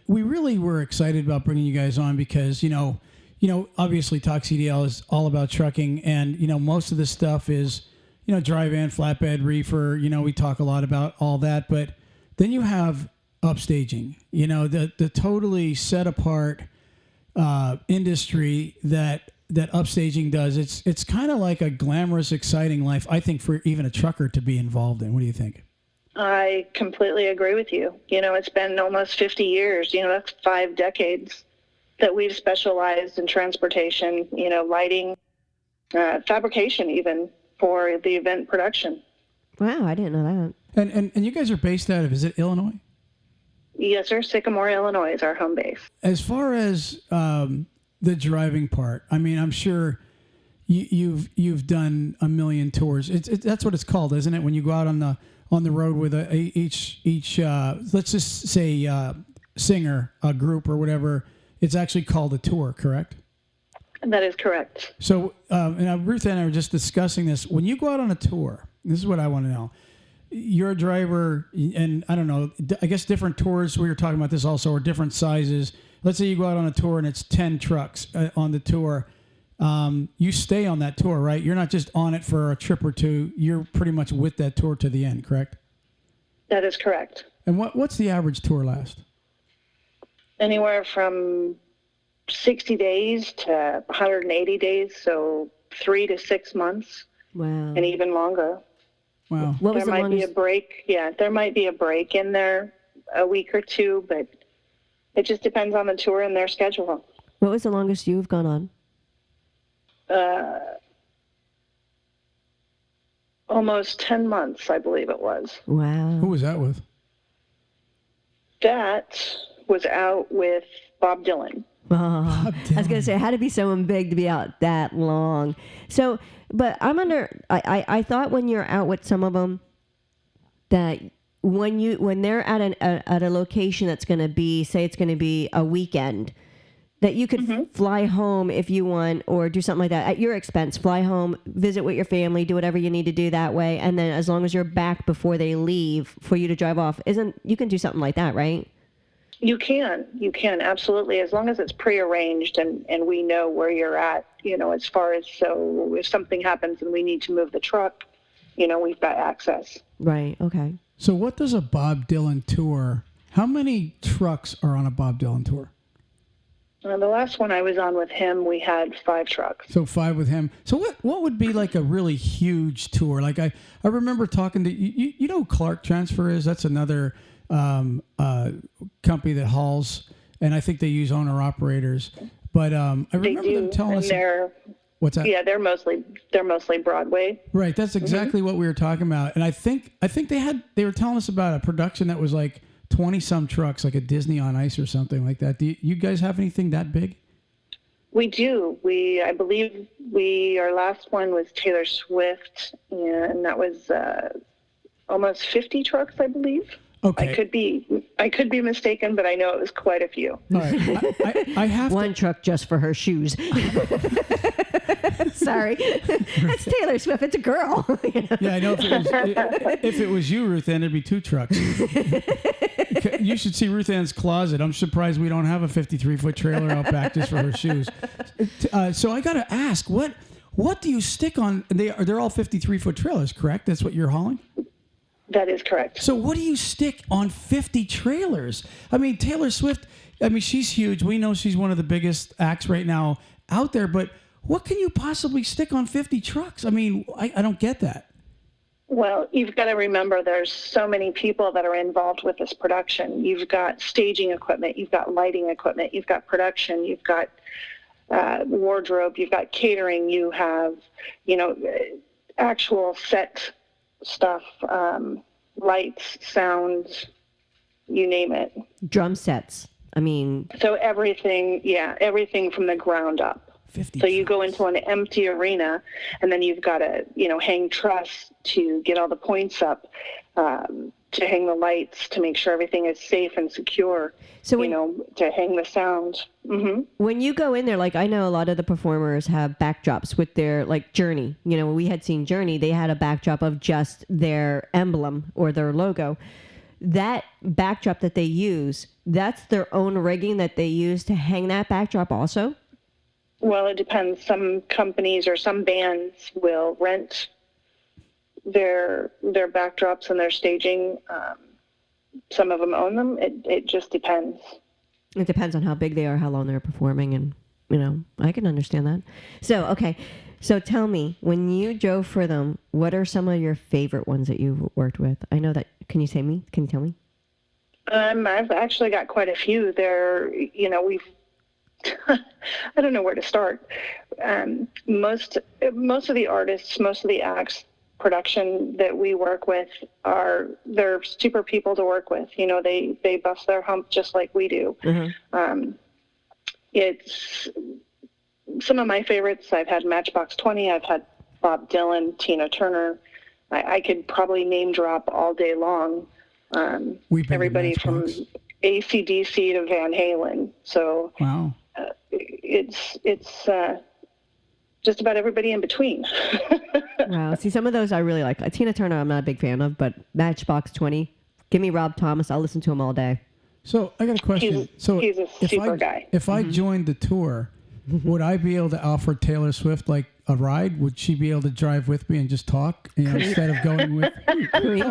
we really were excited about bringing you guys on because, obviously Talk CDL is all about trucking, and, most of this stuff is, dry van, flatbed, reefer, we talk a lot about all that, but then you have upstaging, the totally set apart industry that upstaging does. It's kind of like a glamorous, exciting life, I think, for even a trucker to be involved in. What do you think? I completely agree with you. It's been almost 50 years, that's 5 decades that we've specialized in transportation, lighting, fabrication even for the event production. Wow, I didn't know that. And you guys are based out of, is it Illinois? Yes, sir. Sycamore, Illinois is our home base. As far as the driving part, I mean, I'm sure you've done a million tours. That's what it's called, isn't it? When you go out on the road with each let's just say singer, a group or whatever, it's actually called a tour, correct? That is correct. So, and Ruth and I were just discussing this. When you go out on a tour, this is what I want to know. You're a driver, and I don't know, I guess different tours, we were talking about this also, are different sizes. Let's say you go out on a tour and it's 10 trucks on the tour. You stay on that tour, right? You're not just on it for a trip or two. You're pretty much with that tour to the end, correct? That is correct. And what's the average tour last? Anywhere from 60 days to 180 days, so 3 to 6 months. Wow. And even longer. Wow. There might be a break. Yeah, there might be a break in there a week or two, but it just depends on the tour and their schedule. What was the longest you've gone on? Almost 10 months, I believe it was. Wow. Who was that with? That was out with Bob Dylan. Oh, I was going to say, it had to be someone big to be out that long. So, but I thought when you're out with some of them that when they're at a location that's going to be, say it's going to be a weekend, that you could fly home if you want, or do something like that at your expense. Fly home, visit with your family, do whatever you need to do that way, and then as long as you're back before they leave for you to drive off, you can do something like that, right? You can absolutely, as long as it's prearranged and we know where you're at. As far as, so if something happens and we need to move the truck, we've got access. Right. Okay. So what does a Bob Dylan tour? How many trucks are on a Bob Dylan tour? The last one I was on with him, we had 5 trucks. So 5 with him. So what would be like a really huge tour? Like I remember talking to you know who Clark Transfer is? That's another company that hauls, and I think they use owner operators. But I remember them telling us. What's that? Yeah, they're mostly Broadway. Right, that's exactly what we were talking about. And I think they were telling us about a production that was like 20-some trucks, like a Disney on Ice or something like that. Do you guys have anything that big? We do. I believe our last one was Taylor Swift, and that was almost 50 trucks, I believe. Okay. I could be mistaken, but I know it was quite a few. All right. I have one truck just for her shoes. Sorry, that's Taylor Swift. It's a girl. Yeah, I know. If it was you, Ruth Ann, it'd be 2 trucks. You should see Ruth Ann's closet. I'm surprised we don't have a 53-foot trailer out back just for her shoes. So I got to ask, what do you stick on? They're all 53-foot trailers, correct? That's what you're hauling? That is correct. So what do you stick on 50 trailers? I mean, Taylor Swift, she's huge. We know she's one of the biggest acts right now out there, but what can you possibly stick on 50 trucks? I mean, I don't get that. Well, you've got to remember there's so many people that are involved with this production. You've got staging equipment, you've got lighting equipment, you've got production, you've got wardrobe, you've got catering, you have, actual set stuff, lights, sound, you name it. Drum sets. So everything from the ground up. 50 so you go into an empty arena, and then you've got to, hang truss to get all the points up, to hang the lights, to make sure everything is safe and secure, to hang the sound. Mm-hmm. When you go in there, like I know a lot of the performers have backdrops with their, like Journey. When we had seen Journey, they had a backdrop of just their emblem or their logo. That backdrop that they use, that's their own rigging that they use to hang that backdrop also? Well, it depends. Some companies or some bands will rent their backdrops and their staging. Some of them own them. It just depends. It depends on how big they are, how long they're performing, and, I can understand that. So, okay. So tell me, when you drove for them, what are some of your favorite ones that you've worked with? I know that. Can you tell me? I've actually got quite a few there. We've, I don't know where to start. Most of the artists, most of the acts, production that we work with they're super people to work with. They bust their hump just like we do. Mm-hmm. It's some of my favorites. I've had Matchbox 20. I've had Bob Dylan, Tina Turner. I could probably name drop all day long. Everybody from AC/DC to Van Halen. So wow, it's just about everybody in between. Wow. See, some of those I really like. Tina Turner, I'm not a big fan of, but Matchbox 20, give me Rob Thomas. I'll listen to him all day. So I got a question. He's a super guy. If I joined the tour, would I be able to offer Taylor Swift like a ride? Would she be able to drive with me and just talk instead of going with? Creep.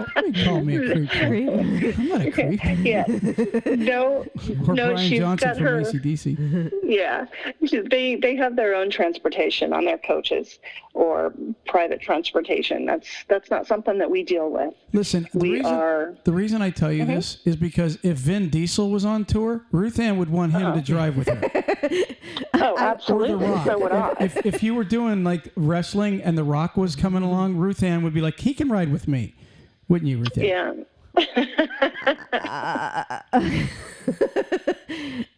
Call me a creep. I'm not a creep. Yeah. No. Or no. Brian She's Johnson got from her. AC/DC. Yeah. They have their own transportation on their coaches or private transportation. That's not something that we deal with. Listen, the reason I tell you this is because if Vin Diesel was on tour, Ruth Ann would want him to drive with her. Oh, absolutely. So would I. If you were doing like wrestling and The Rock was coming along, Ruth Ann would be like, he can ride with me. Wouldn't you, Ruth Ann? Yeah.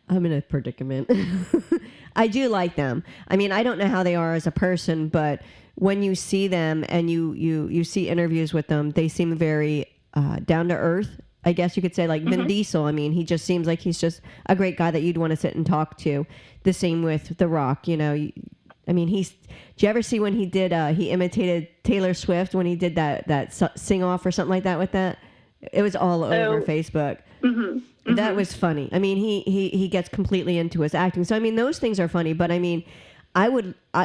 I'm in a predicament. I do like them. I mean, I don't know how they are as a person, but when you see them and you see interviews with them, they seem very down to earth. I guess you could say like Vin Diesel. I mean, he just seems like he's just a great guy that you'd want to sit and talk to. The same with The Rock, I mean, did you ever see when he did, he imitated Taylor Swift when he did that sing off or something like that with that? It was all over Facebook. Mm-hmm. That was funny. I mean, he gets completely into his acting. So, I mean, those things are funny, but I mean,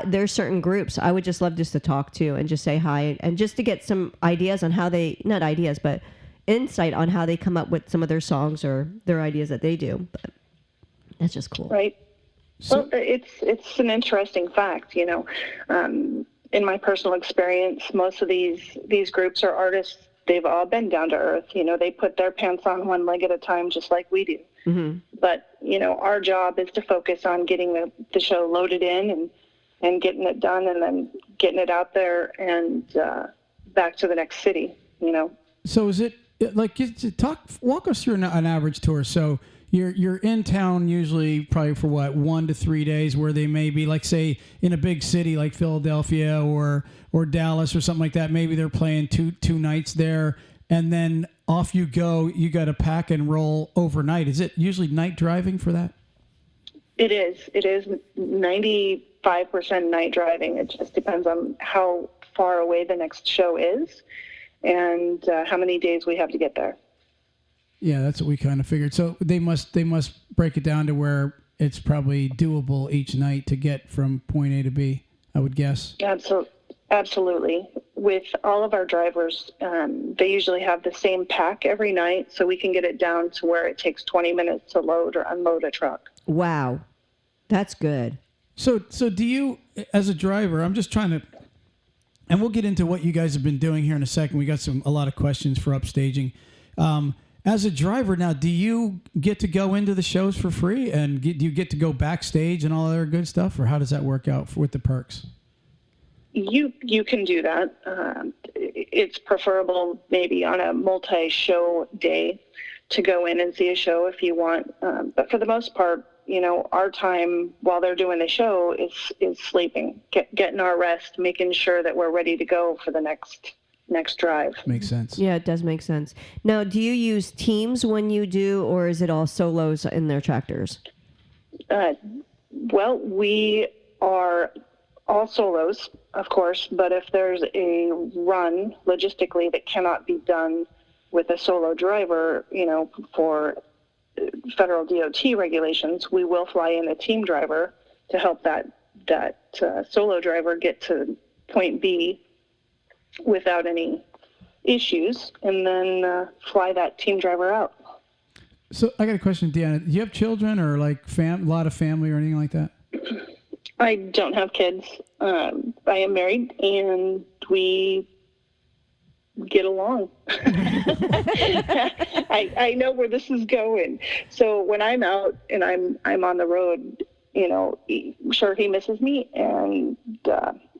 there's certain groups I would just love just to talk to and just say hi and just to get some ideas on how not ideas, but insight on how they come up with some of their songs or their ideas that they do. But that's just cool. Right. Well, it's an interesting fact, in my personal experience, most of these groups or artists, they've all been down to earth. They put their pants on one leg at a time, just like we do. Mm-hmm. But, our job is to focus on getting the show loaded in and getting it done and then getting it out there and back to the next city, So is it like, walk us through an average tour. So you're in town usually probably for 1 to 3 days, where they may be like, say, in a big city like Philadelphia or Dallas or something like that. Maybe they're playing two nights there, and then off you go. You got to pack and roll overnight. Is it usually night driving for that? It is 95% night driving. It just depends on how far away the next show is and how many days we have to get there. Yeah, that's what we kind of figured. So they must break it down to where it's probably doable each night to get from point A to B, I would guess. Absolutely. With all of our drivers, they usually have the same pack every night, so we can get it down to where it takes 20 minutes to load or unload a truck. Wow. That's good. So do you, as a driver, I'm just trying to, and we'll get into what you guys have been doing here in a second. We got a lot of questions for Upstaging. As a driver now, do you get to go into the shows for free, and do you get to go backstage and all other good stuff, or how does that work out with the perks? You can do that. It's preferable maybe on a multi-show day to go in and see a show if you want. But for the most part, our time while they're doing the show is sleeping, getting our rest, making sure that we're ready to go for the next drive. Makes sense. Yeah, it does make sense. Now, do you use teams when you do, or is it all solos in their tractors? Well, we are all solos, of course, but if there's a run logistically that cannot be done with a solo driver, for federal DOT regulations, we will fly in a team driver to help that solo driver get to point B without any issues, and then fly that team driver out. So I got a question, Deanna. Do you have children or like a lot of family or anything like that? I don't have kids. I am married, and we get along. I know where this is going. So when I'm out and I'm on the road, sure, he misses me, and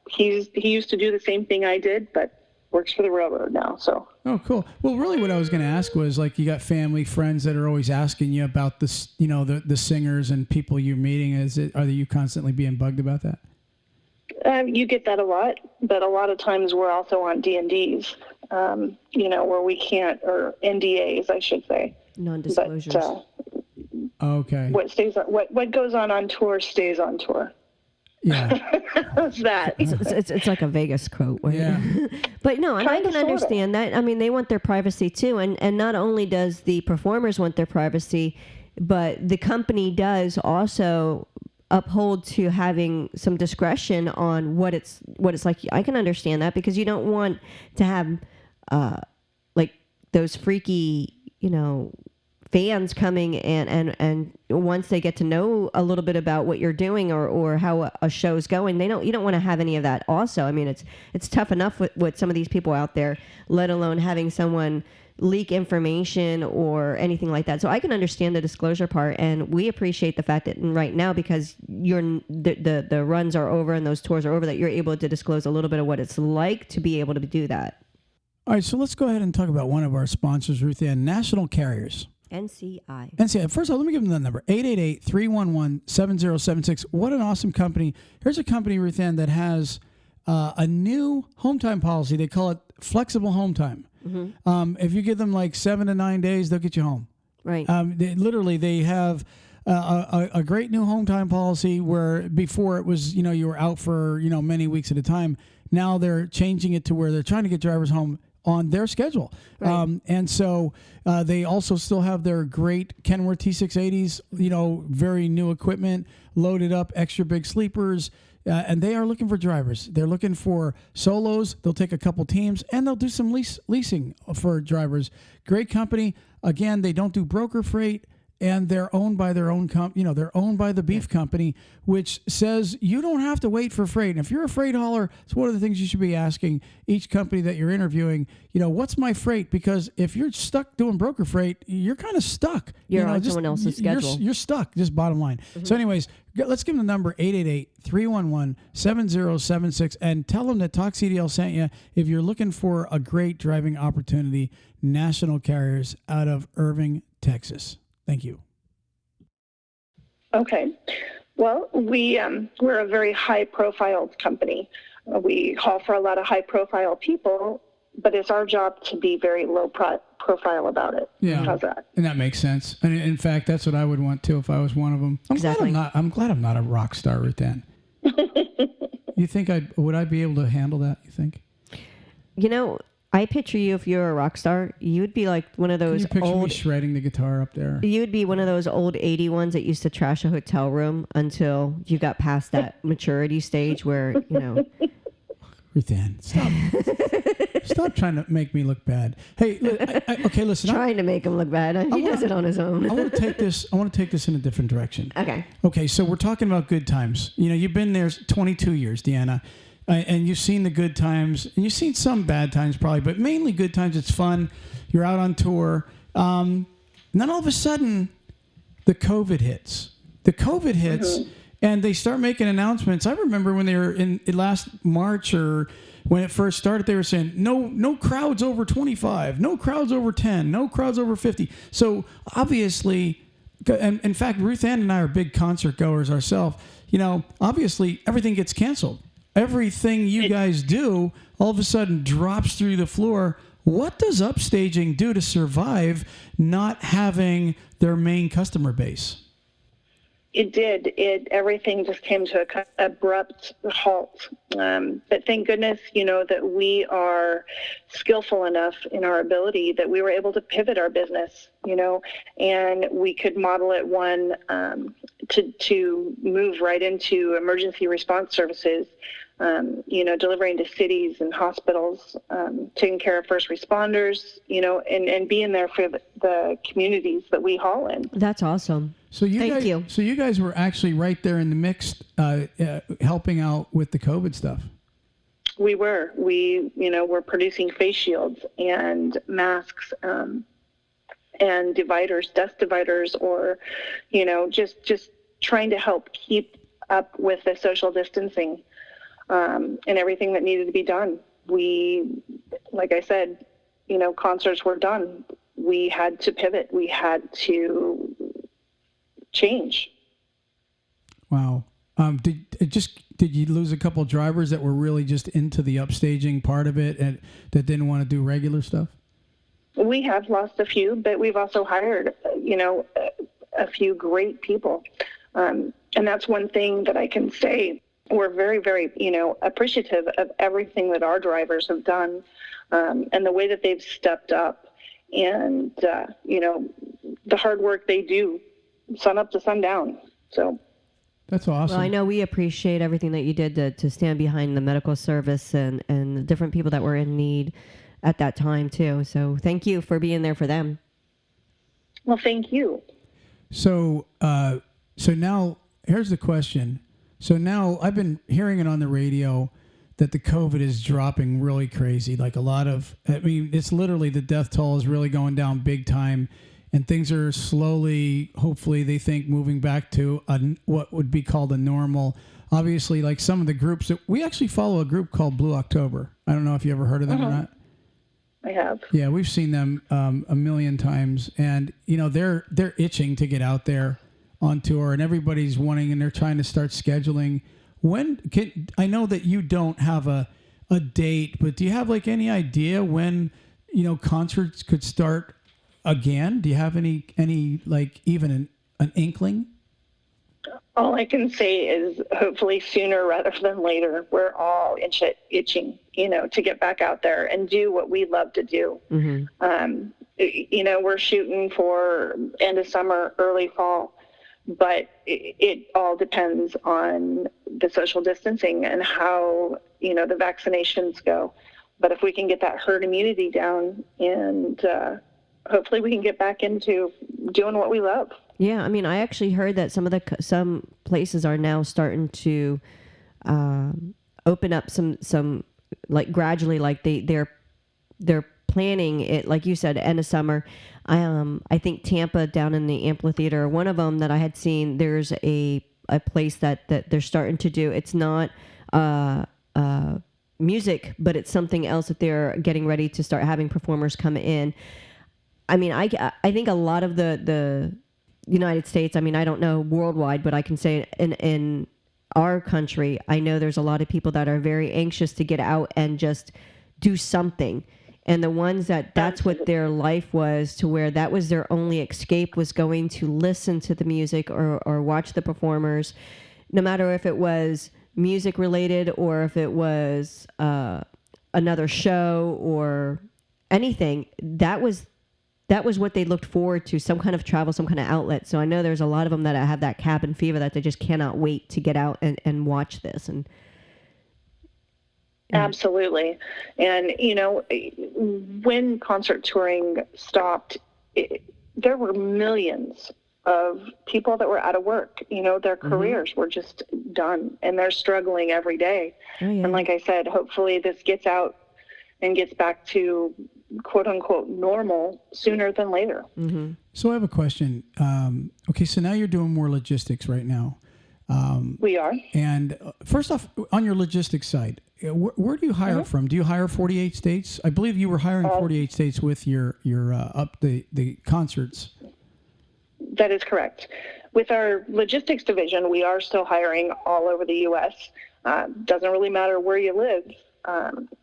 he used to do the same thing I did, but works for the railroad now. So. Oh, cool. Well, really, what I was going to ask was, like, you got family, friends that are always asking you about this, the singers and people you're meeting. Are you constantly being bugged about that? You get that a lot, but a lot of times we're also on D&Ds, where we can't, or NDAs, I should say. Non-disclosures. But, okay. What goes on tour stays on tour. Yeah. How's that? It's like a Vegas quote. Yeah. But no, and I can understand that. I mean, they want their privacy too. And not only does the performers want their privacy, but the company does also uphold to having some discretion on what it's like. I can understand that, because you don't want to have like those freaky, fans coming and once they get to know a little bit about what you're doing or how a show's going, you don't want to have any of that also. I mean, it's tough enough with some of these people out there, let alone having someone leak information or anything like that. So I can understand the disclosure part, and we appreciate the fact that right now, because the runs are over and those tours are over, that you're able to disclose a little bit of what it's like to be able to do that. All right, so let's go ahead and talk about one of our sponsors, Ruth Ann, National Carriers. NCI. First of all, let me give them the number, 888-311-7076. What an awesome company. Here's a company, Ruth Ann, that has a new home time policy. They call it flexible home time. Mm-hmm. If you give them like 7 to 9 days, they'll get you home. Right. They have a great new home time policy where before it was, you were out for, many weeks at a time. Now they're changing it to where they're trying to get drivers home on their schedule. Right. And so they also still have their great Kenworth T680s, very new equipment, loaded up, extra big sleepers. And they are looking for drivers. They're looking for solos. They'll take a couple teams, and they'll do some leasing for drivers. Great company. Again, they don't do broker freight, and they're owned by their own they're owned by the beef company, which says you don't have to wait for freight. And if you're a freight hauler, it's one of the things you should be asking each company that you're interviewing, what's my freight? Because if you're stuck doing broker freight, you're kind of stuck. You're on someone else's schedule. You're stuck, just bottom line. Mm-hmm. So anyways, let's give them the number, 888-311-7076, and tell them that Talk CDL sent you if you're looking for a great driving opportunity. National Carriers out of Irving, Texas. Thank you. Okay. Well, we're a very high-profile company. We haul for a lot of high-profile people, but it's our job to be very low-profile about it. Yeah. How's that? And that makes sense. And in fact, that's what I would want too if I was one of them. Exactly. I'm glad I'm not a rock star right then. You think would I be able to handle that? You think? I picture you, if you're a rock star, you'd be like one of those Can you picture me shredding the guitar up there? You'd be one of those old 80 ones that used to trash a hotel room until you got past that maturity stage where, Ruth Ann, stop. Stop trying to make me look bad. Hey, okay, listen. Trying to make him look bad. He does it on his own. I want to take this in a different direction. Okay. Okay, so we're talking about good times. You've been there 22 years, Deanna. And you've seen the good times, and you've seen some bad times probably, but mainly good times. It's fun. You're out on tour. Then all of a sudden, the COVID hits. Mm-hmm. And they start making announcements. I remember when they were in last March, or when it first started, they were saying, no crowds over 25, no crowds over 10, no crowds over 50. So obviously, and in fact, Ruth Ann and I are big concert goers ourselves. Obviously, everything gets canceled. Everything you guys do all of a sudden drops through the floor. What does Upstaging do to survive not having their main customer base? It did. Everything just came to an abrupt halt. But thank goodness, that we are skillful enough in our ability that we were able to pivot our business, and we could model it to move right into emergency response services, delivering to cities and hospitals, taking care of first responders, and being there for the communities that we haul in. That's awesome. So you guys were actually right there in the mix, helping out with the COVID stuff. We were. We're producing face shields and masks, and dividers, dust dividers, or, just trying to help keep up with the social distancing, and everything that needed to be done. We, like I said, concerts were done. We had to pivot. We had to change. Wow. Did you lose a couple of drivers that were really just into the upstaging part of it and that didn't want to do regular stuff? We have lost a few, but we've also hired, a few great people. And that's one thing that I can say. We're very, very, appreciative of everything that our drivers have done, and the way that they've stepped up, and, the hard work they do sun up to sundown. So that's awesome. Well, I know we appreciate everything that you did to stand behind the medical service and the different people that were in need at that time too. So thank you for being there for them. Well, thank you. So now here's the question. So now I've been hearing it on the radio that the COVID is dropping really crazy. Like it's literally the death toll is really going down big time. And things are slowly, hopefully, they think, moving back to what would be called a normal. Obviously, like some of the groups that we actually follow a group called Blue October. I don't know if you ever heard of them or not. I have. Yeah, we've seen them a million times, and they're itching to get out there on tour, and everybody's wanting, and they're trying to start scheduling. I know that you don't have a date, but do you have like any idea when concerts could start again? Do you have any like even an inkling? All I can say is hopefully sooner rather than later. We're all itching, to get back out there and do what we love to do. Mm-hmm. We're shooting for end of summer, early fall, but it all depends on the social distancing and how, the vaccinations go. But if we can get that herd immunity down, and hopefully we can get back into doing what we love. Yeah, I mean, I actually heard that some places are now starting to open up some like gradually, like they're planning it, like you said, end of summer. I think Tampa down in the amphitheater, one of them that I had seen, there's a place that they're starting to do. It's not music, but it's something else that they're getting ready to start having performers come in. I mean, I think a lot of the United States, I mean, I don't know worldwide, but I can say in our country, I know there's a lot of people that are very anxious to get out and just do something. And the ones that's what their life was, to where that was their only escape, was going to listen to the music or watch the performers, no matter if it was music related or if it was another show or anything. That was what they looked forward to, some kind of travel, some kind of outlet. So I know there's a lot of them that have that cabin fever, that they just cannot wait to get out and watch this. And absolutely. And, when concert touring stopped, there were millions of people that were out of work. Their careers were just done, and they're struggling every day. Oh, yeah. And like I said, hopefully this gets out and gets back to quote unquote normal sooner than later. Mm-hmm. So I have a question. Okay, so now you're doing more logistics right now. We are. And first off, on your logistics side, where do you hire from? Do you hire 48 states? I believe you were hiring 48 states with your the concerts. That is correct. With our logistics division, we are still hiring all over the U.S. Doesn't really matter where you live.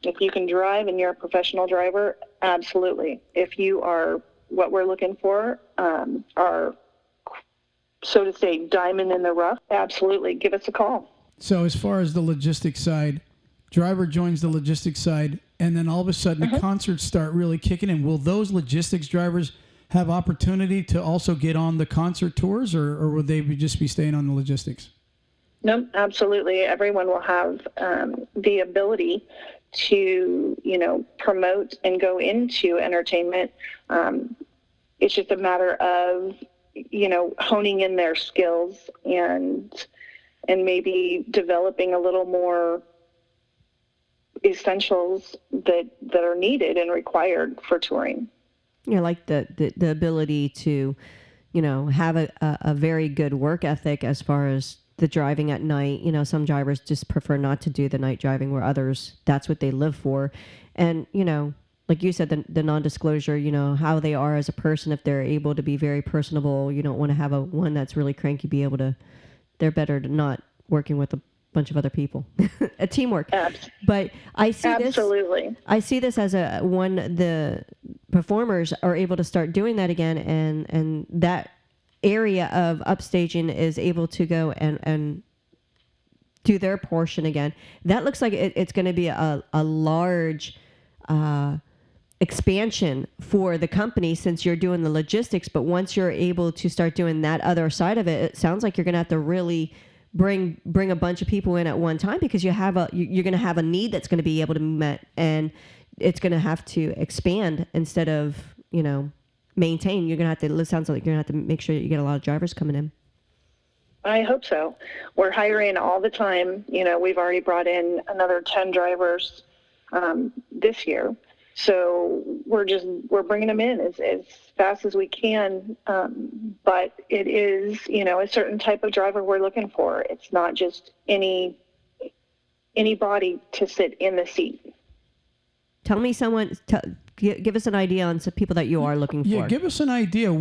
If you can drive and you're a professional driver, absolutely. If you are what we're looking for, are so to say, diamond in the rough, absolutely, give us a call. So as far as the logistics side, driver joins the logistics side, and then all of a sudden the concerts start really kicking in. Will those logistics drivers have opportunity to also get on the concert tours, or would they just be staying on the logistics? No, absolutely. Everyone will have the ability to, promote and go into entertainment. It's just a matter of, honing in their skills and maybe developing a little more essentials that are needed and required for touring. Like the ability to, have a very good work ethic as far as the driving at night. Some drivers just prefer not to do the night driving, where others, that's what they live for. And, like you said, the non-disclosure, how they are as a person, if they're able to be very personable, you don't want to have one that's really cranky, they're better to not working with a bunch of other people, a teamwork. But I see absolutely. I see this as the performers are able to start doing that again, and that area of upstaging is able to go and do their portion again. That looks like it's going to be a large expansion for the company, since you're doing the logistics. But once you're able to start doing that other side of it, it sounds like you're going to have to really bring a bunch of people in at one time, because you're going to have a need that's going to be able to be met, and it's going to have to expand instead of maintain. You're going to have to. It sounds like you're going to have to make sure that you get a lot of drivers coming in. I hope so. We're hiring all the time. We've already brought in another 10 drivers this year. So we're bringing them in as fast as we can. But it is, a certain type of driver we're looking for. It's not just anybody to sit in the seat. Tell me give us an idea on some people that you are looking for. Yeah, give us an idea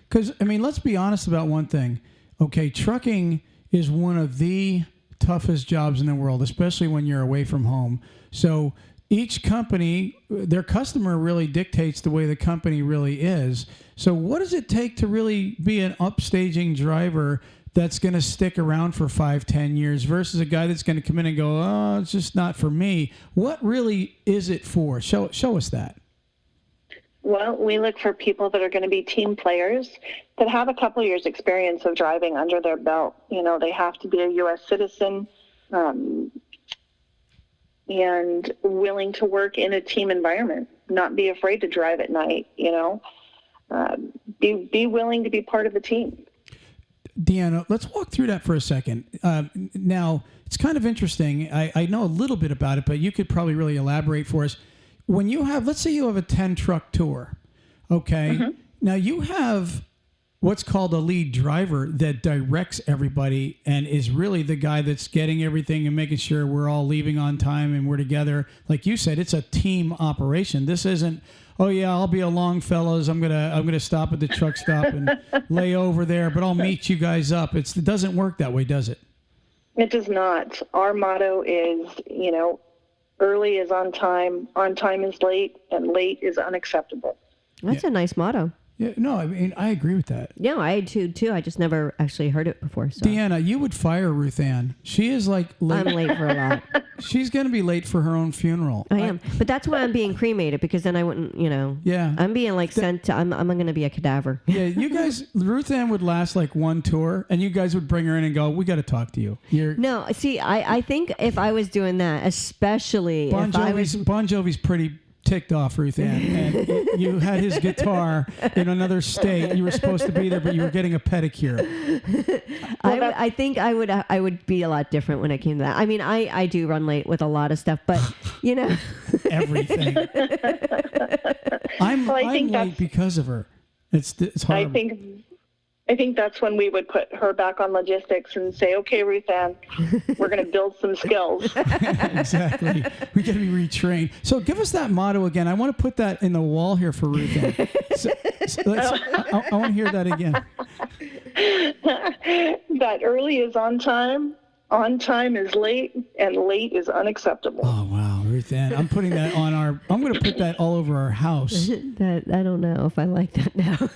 because, let's be honest about one thing. Okay, trucking is one of the toughest jobs in the world, especially when you're away from home. So each company, their customer really dictates the way the company really is. So what does it take to really be an upstaging driver that's going to stick around for 5-10 years versus a guy that's going to come in and go, oh, it's just not for me? What really is it for? Show us that. Well, we look for people that are going to be team players that have a couple years experience of driving under their belt. They have to be a U.S. citizen, and willing to work in a team environment, not be afraid to drive at night, be willing to be part of the team. Deanna, let's walk through that for a second. Now, it's kind of interesting. I know a little bit about it, but you could probably really elaborate for us. When let's say you have a 10 truck tour, okay? Mm-hmm. Now you have what's called a lead driver that directs everybody and is really the guy that's getting everything and making sure we're all leaving on time and we're together. Like you said, it's a team operation. This isn't, oh yeah, I'll be along, fellas. I'm gonna stop at the truck stop and lay over there, but I'll meet you guys up. It doesn't work that way, does it? It does not. Our motto is, early is on time is late, and late is unacceptable. That's a nice motto. Yeah, no, I agree with that. Yeah, I do too. I just never actually heard it before. So. Deanna, you would fire Ruth Ann. She is like late. I'm late for a lot. She's going to be late for her own funeral. I am. But that's why I'm being cremated, because then I wouldn't, Yeah. I'm being sent to, I'm going to be a cadaver. Yeah, you guys, Ruth Ann would last like one tour, and you guys would bring her in and go, we got to talk to you. No, see, I think if I was doing that, especially Bon Jovi's pretty ticked off, Ruth Ann, and you had his guitar in another state. You were supposed to be there, but you were getting a pedicure. I think I would be a lot different when it came to that. I do run late with a lot of stuff, but everything. I'm late because of her. It's horrible. I think that's when we would put her back on logistics and say, okay, Ruth Ann, we're going to build some skills. Exactly. We got to be retrained. So give us that motto again. I want to put that in the wall here for Ruth Ann. I want to hear that again. That early is on time is late, and late is unacceptable. Oh, wow, Ruth Ann. I'm putting that I'm going to put that all over our house. I don't know if I like that now.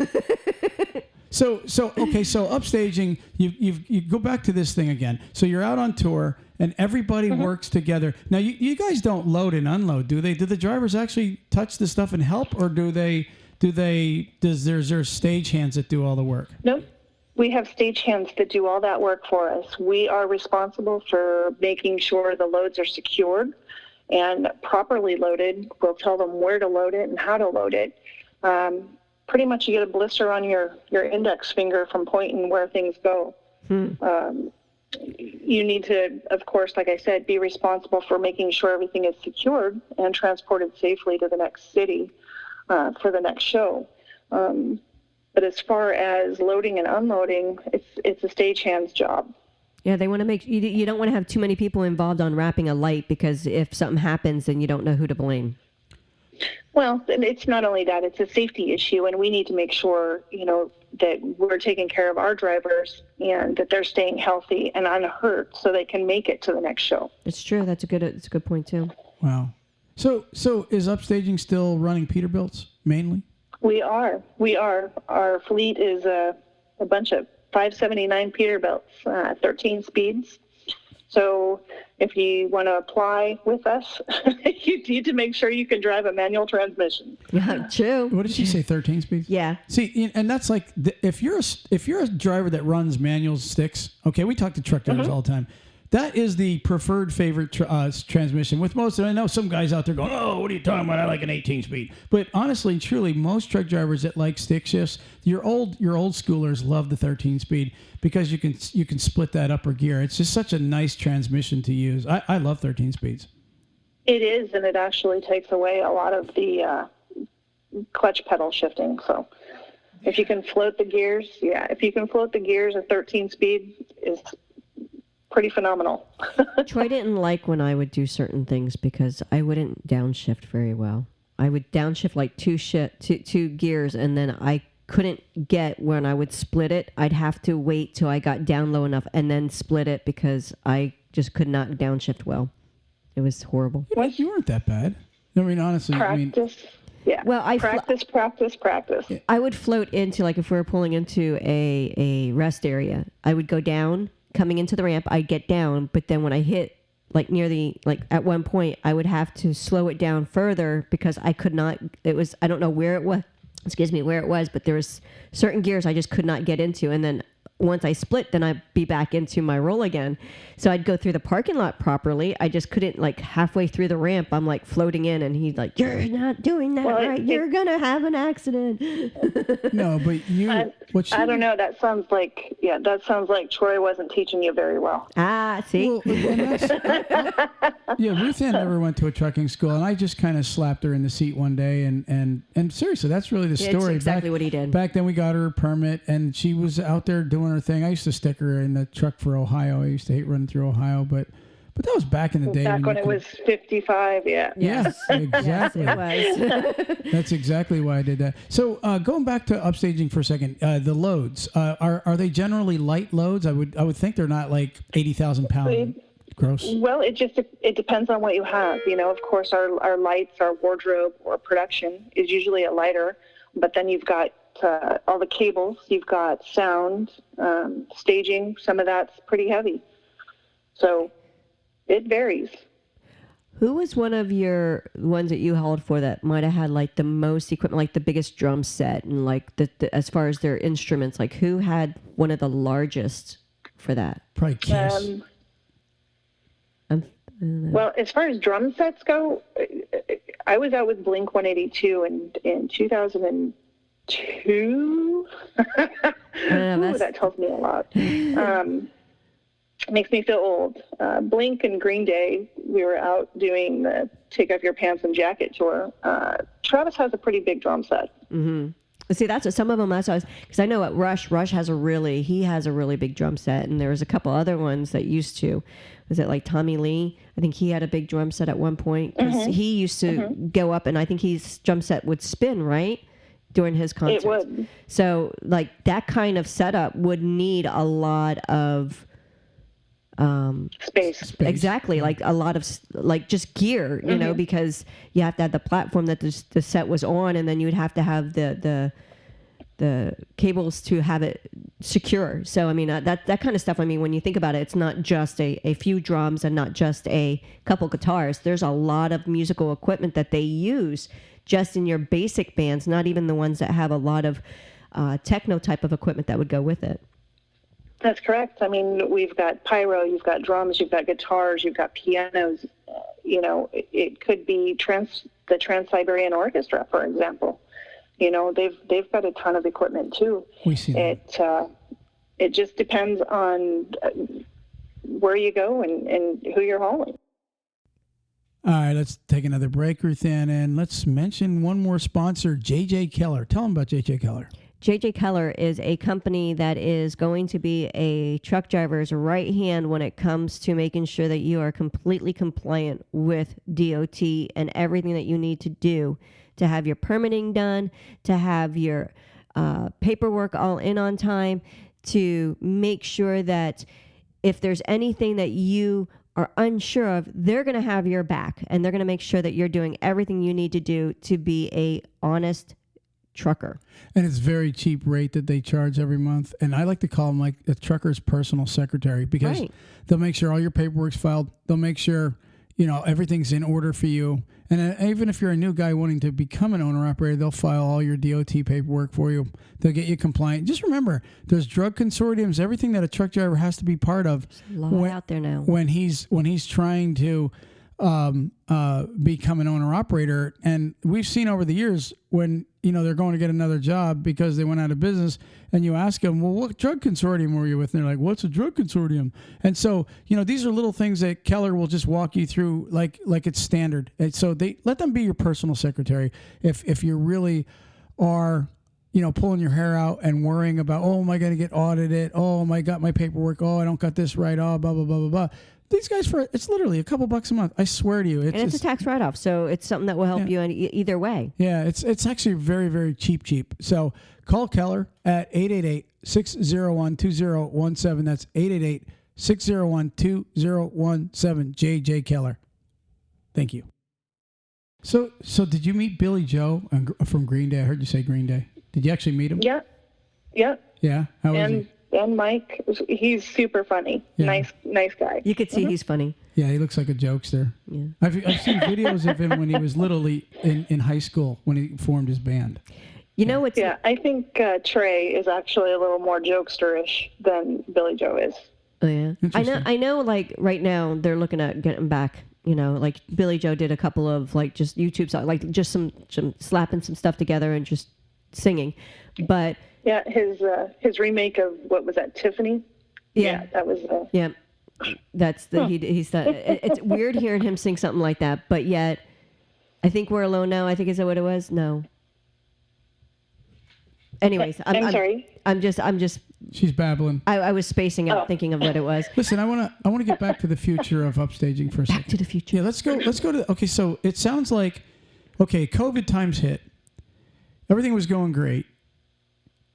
So okay. So upstaging, you go back to this thing again. So you're out on tour, and everybody works together. Now you guys don't load and unload, do they? Do the drivers actually touch the stuff and help, or does there stagehands that do all the work? Nope. We have stagehands that do all that work for us. We are responsible for making sure the loads are secured and properly loaded. We'll tell them where to load it and how to load it. Pretty much you get a blister on your index finger from pointing where things go. You need to, of course, like I said, be responsible for making sure everything is secured and transported safely to the next city for the next show. But as far as loading and unloading, it's a stagehand's job. Yeah, they want to make you don't want to have too many people involved on wrapping a light, because if something happens, then you don't know who to blame. Well, it's not only that, it's a safety issue, and we need to make sure, that we're taking care of our drivers and that they're staying healthy and unhurt so they can make it to the next show. It's true. It's a good point too. Wow. So is Upstaging still running Peterbilts mainly? We are. Our fleet is a bunch of 579 Peterbilts, 13 speeds. So if you want to apply with us, you need to make sure you can drive a manual transmission. Yeah, true. What did she say? 13 speeds? Yeah. See, and that's like if you're a driver that runs manual sticks. Okay, we talk to truck drivers all the time. That is the preferred favorite transmission with most. And I know some guys out there going, "Oh, what are you talking about? I like an 18-speed." But honestly, truly, most truck drivers that like stick shifts, your old schoolers love the 13-speed because you can split that upper gear. It's just such a nice transmission to use. I love 13 speeds. It is, and it actually takes away a lot of the clutch pedal shifting. So if you can float the gears, a 13-speed is pretty phenomenal. Troy didn't like when I would do certain things because I wouldn't downshift very well. I would downshift like two gears, and then I couldn't get when I would split it. I'd have to wait till I got down low enough and then split it because I just could not downshift well. It was horrible. You weren't that bad. I mean, honestly. Practice. Yeah. Well, practice. Yeah. I would float into, like, if we were pulling into a rest area, I would go down. Coming into the ramp, I'd get down, but then when I hit, like, near at one point, I would have to slow it down further because I could not, I don't know where it was, but there was certain gears I just could not get into. And then once I split, then I'd be back into my roll again. So I'd go through the parking lot properly. I just couldn't, like, halfway through the ramp, I'm like floating in, and he's like, "You're not doing that right. You're going to have an accident." No, but I don't know. That sounds like Troy wasn't teaching you very well. Ah, see? Well, Ruth Ann never went to a trucking school, and I just kind of slapped her in the seat one day, and seriously, that's really the story. It's exactly what he did. Back then, we got her a permit, and she was out there doing her thing. I used to stick her in the truck for Ohio. I used to hate running through Ohio, but that was back in the day. Back when it was 55, yeah. Yes, exactly. Yes, it was. That's exactly why I did that. So going back to upstaging for a second, the loads, are they generally light loads? I would think they're not like 80,000 pound gross. Well, it depends on what you have. Of course, our lights, our wardrobe, or production is usually a lighter, but then you've got all the cables, you've got sound, staging, some of that's pretty heavy. So it varies. Who was one of your ones that you held for that might have had like the most equipment, like the biggest drum set, and like the as far as their instruments, like who had one of the largest for that? Probably Kiss. Well, as far as drum sets go, I was out with Blink 182 in 2002. Ooh, that tells me a lot. Makes me feel old. Blink and Green Day, we were out doing the Take Off Your Pants and Jacket tour. Travis has a pretty big drum set. Mm-hmm. See, that's what some of them. Because I know at Rush has a really big drum set, and there was a couple other ones that used to. Was it like Tommy Lee? I think he had a big drum set at one point because he used to go up, and I think his drum set would spin, right? During his concerts. It would. So, like, that kind of setup would need a lot of space. Exactly, like a lot of just gear, you know, because you have to have the platform that the set was on, and then you would have to have the cables to have it secure. So, I mean, that kind of stuff, I mean, when you think about it, it's not just a few drums and not just a couple guitars. There's a lot of musical equipment that they use just in your basic bands, not even the ones that have a lot of techno type of equipment that would go with it. That's correct. I mean, we've got pyro, you've got drums, you've got guitars, you've got pianos. It could be the Trans-Siberian Orchestra, for example. They've got a ton of equipment too. We see that. It just depends on where you go and who you're hauling. All right, let's take another break, Ruth Ann, and let's mention one more sponsor, J.J. Keller. Tell them about J.J. Keller. J.J. Keller is a company that is going to be a truck driver's right hand when it comes to making sure that you are completely compliant with DOT and everything that you need to do to have your permitting done, to have your paperwork all in on time, to make sure that if there's anything that you are unsure of, they're going to have your back, and they're going to make sure that you're doing everything you need to do to be a honest trucker. And it's very cheap rate that they charge every month. And I like to call them like a trucker's personal secretary, because they'll make sure all your paperwork's filed. They'll make sure, everything's in order for you. And even if you're a new guy wanting to become an owner-operator, they'll file all your DOT paperwork for you. They'll get you compliant. Just remember, there's drug consortiums, everything that a truck driver has to be part of. There's a lot out there now. When he's trying to become an owner-operator. And we've seen over the years when, they're going to get another job because they went out of business, and you ask them, well, what drug consortium were you with? And they're like, what's a drug consortium? And so, these are little things that Keller will just walk you through like it's standard. And so they let them be your personal secretary. If you really are, pulling your hair out and worrying about, oh, am I going to get audited? Oh, I got my paperwork. Oh, I don't got this right. Oh, blah, blah, blah, blah, blah. These guys, it's literally a couple bucks a month. I swear to you. It's a tax write-off, so it's something that will help you in either way. Yeah, it's actually very, very cheap. So call Keller at 888-601-2017. That's 888-601-2017. J.J. Keller. Thank you. So did you meet Billy Joe from Green Day? I heard you say Green Day. Did you actually meet him? Yeah. Yeah? How was he? And Mike, he's super funny. Yeah. Nice guy. You could see he's funny. Yeah, he looks like a jokester. Yeah. I've seen videos of him when he was literally in high school when he formed his band. What's... Yeah, I think Trey is actually a little more jokesterish than Billy Joe is. Oh, yeah. I know, like, right now they're looking at getting back. Like Billy Joe did a couple of, like, just YouTube songs, like just some slapping some stuff together and just singing. But... Yeah, his remake of, what was that, Tiffany? Yeah, that was... Yeah, that's he's the... It's weird hearing him sing something like that, but yet, I think We're Alone Now, I think, is that what it was? No. Anyways, I'm sorry. I'm just... She's babbling. I was spacing out thinking of what it was. Listen, I want to get back to the future of upstaging for a second. Back to the future. Yeah, let's go to... Okay, so it sounds like, COVID times hit. Everything was going great.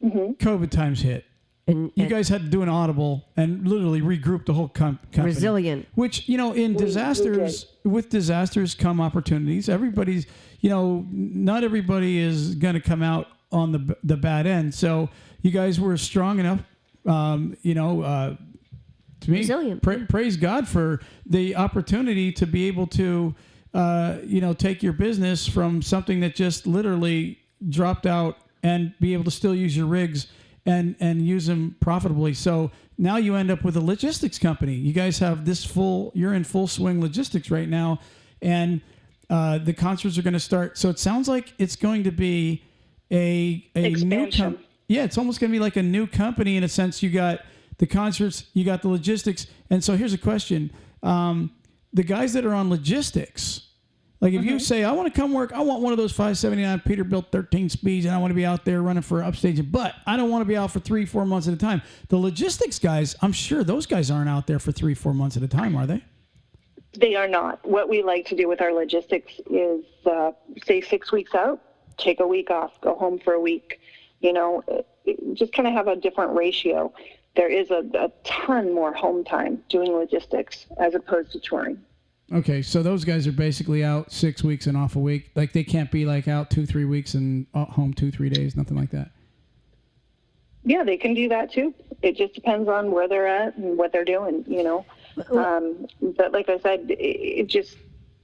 Mm-hmm. COVID times hit. And you guys had to do an audible and literally regroup the whole company. Resilient. Which, in disasters, with disasters come opportunities. Everybody's, not everybody is going to come out on the bad end. So you guys were strong enough, to me, resilient. Praise God for the opportunity to be able to, take your business from something that just literally dropped out and be able to still use your rigs and use them profitably. So now you end up with a logistics company. You guys have you're in full swing logistics right now, and the concerts are going to start. So it sounds like it's going to be a new company. Yeah, it's almost going to be like a new company in a sense. You got the concerts, you got the logistics. And so here's a question. The guys that are on logistics, like if you say, I want to come work, I want one of those 579 Peterbilt 13 speeds, and I want to be out there running for Upstaging, but I don't want to be out for 3-4 months at a time. The logistics guys, I'm sure those guys aren't out there for 3-4 months at a time, are they? They are not. What we like to do with our logistics is, say 6 weeks out, take a week off, go home for a week, just kind of have a different ratio. There is a ton more home time doing logistics as opposed to touring. Okay, so those guys are basically out 6 weeks and off a week. Like they can't be like out 2-3 weeks and home 2-3 days, nothing like that. Yeah, they can do that too. It just depends on where they're at and what they're doing, But like I said, it just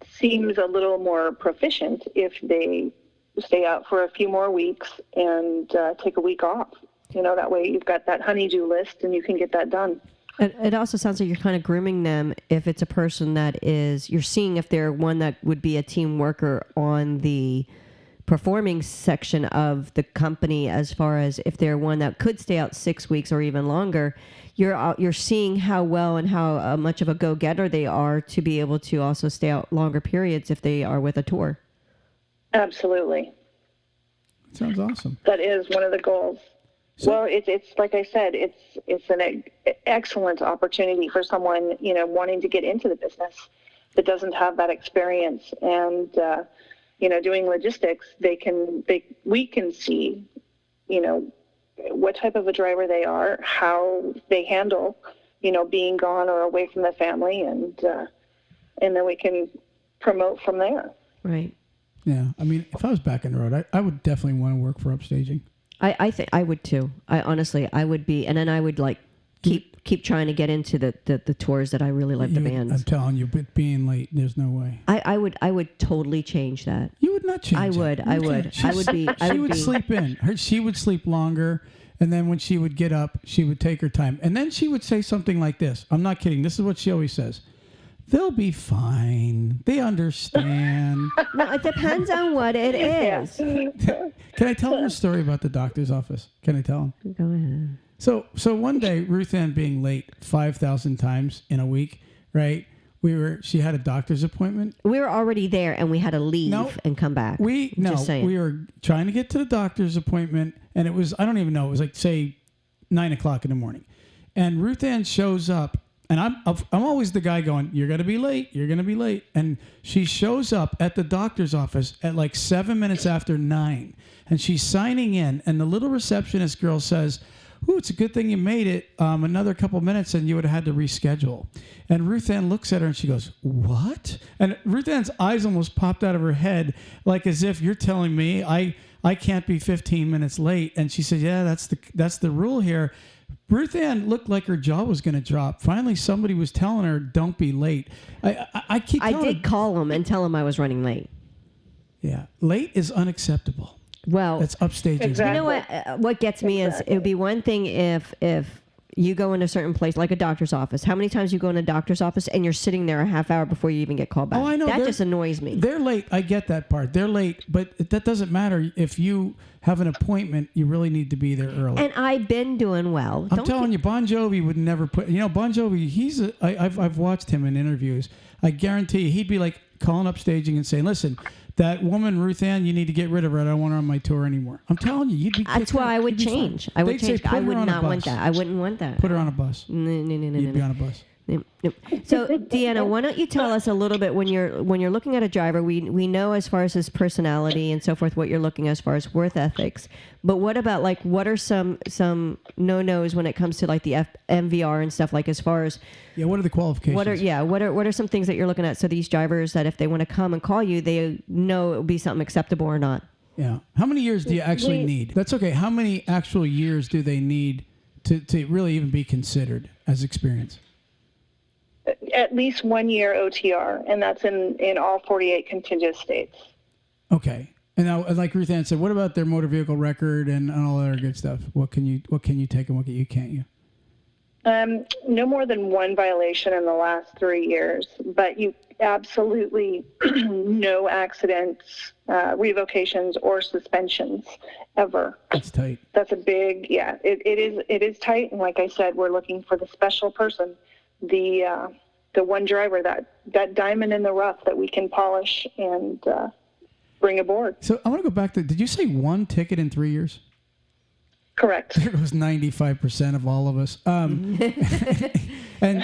seems a little more proficient if they stay out for a few more weeks and take a week off. That way you've got that honey-do list and you can get that done. It also sounds like you're kind of grooming them if it's a person that you're seeing if they're one that would be a team worker on the performing section of the company, as far as if they're one that could stay out 6 weeks or even longer. You're seeing how well and how much of a go-getter they are to be able to also stay out longer periods if they are with a tour. Absolutely. Sounds awesome. That is one of the goals. Well, it's like I said, it's an excellent opportunity for someone, wanting to get into the business that doesn't have that experience. And, doing logistics, we can see, what type of a driver they are, how they handle, being gone or away from the family, and then we can promote from there. Right. Yeah. I mean, if I was back on the road, I would definitely want to work for Upstaging. I think I would too. I would be, and then I would keep trying to get into the tours that I really like the bands. I'm telling you, but being late, there's no way. I would totally change that. You would not change. I would. She would sleep in. She would sleep longer, and then when she would get up, she would take her time, and then she would say something like this. I'm not kidding. This is what she always says. They'll be fine. They understand. No, it depends on what it is. Can I tell them a story about the doctor's office? Can I tell them? Go ahead. So one day, Ruth Ann being late 5,000 times in a week, right? She had a doctor's appointment. We were already there, and we had to leave and come back. We were trying to get to the doctor's appointment, and it was, I don't even know, it was like, say, 9 o'clock in the morning. And Ruth Ann shows up. And I'm always the guy going, you're going to be late. You're going to be late. And she shows up at the doctor's office at like 7 minutes after 9. And she's signing in. And the little receptionist girl says, ooh, it's a good thing you made it. Another couple minutes and you would have had to reschedule. And Ruth Ann looks at her and she goes, what? And Ruth Ann's eyes almost popped out of her head, like as if you're telling me I can't be 15 minutes late. And she said, yeah, that's the rule here. Ruth Ann looked like her jaw was going to drop. Finally, somebody was telling her, don't be late. I did call him and tell him I was running late. Yeah. Late is unacceptable. Well, that's upstaging. Exactly. You know what? What gets me is it would be one thing if you go in a certain place, like a doctor's office. How many times you go in a doctor's office and you're sitting there a half hour before you even get called back? Oh, I know. That just annoys me. They're late. I get that part. They're late, but that doesn't matter. If you have an appointment, you really need to be there early. And I've been doing well. I'm telling you, Bon Jovi would never put. Bon Jovi. I've watched him in interviews. I guarantee you, he'd be like calling Upstaging and saying, "Listen, that woman Ruth Ann, you need to get rid of her. I don't want her on my tour anymore." I'm telling you, you'd be. That's why I would change. I would change. I would not want that. I wouldn't want that. Put her on a bus. No. You'd be on a bus. So, Deanna, why don't you tell us a little bit when you're looking at a driver? We know as far as his personality and so forth what you're looking as far as work ethics. But what about what are some no-nos when it comes to like the MVR and stuff, like as far as what are the qualifications? What are some things that you're looking at so these drivers that if they want to come and call you, they know it will be something acceptable or not? Yeah. How many years do you actually need? That's okay. How many actual years do they need to really even be considered as experience? At least 1 year OTR, and that's in all 48 contiguous states. Okay. And now, like Ruth Ann said, what about their motor vehicle record and all that other good stuff? What can you take and what can't you? No more than one violation in the last 3 years, but you absolutely no accidents, revocations, or suspensions ever. That's tight. That's a big, it is tight. And like I said, we're looking for the special person, the one driver, that diamond in the rough that we can polish and bring aboard. So I want to go back to, did you say one ticket in 3 years? Correct. There goes 95% of all of us. And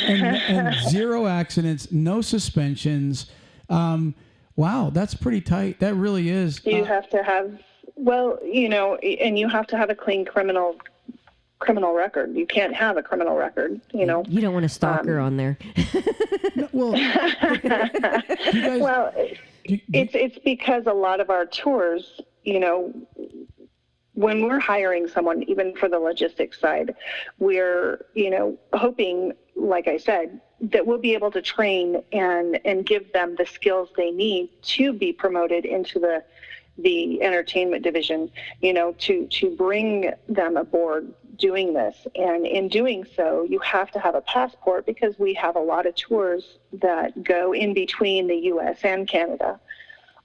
zero accidents, no suspensions. Wow, that's pretty tight. That really is. You have to have, and you have to have a clean criminal record. You can't have a criminal record, You don't want a stalker on there. Well, it's because a lot of our tours, when we're hiring someone, even for the logistics side, we're, hoping, like I said, that we'll be able to train and give them the skills they need to be promoted into the entertainment division, to bring them aboard doing this. And in doing so, you have to have a passport, because we have a lot of tours that go in between the U.S. and Canada.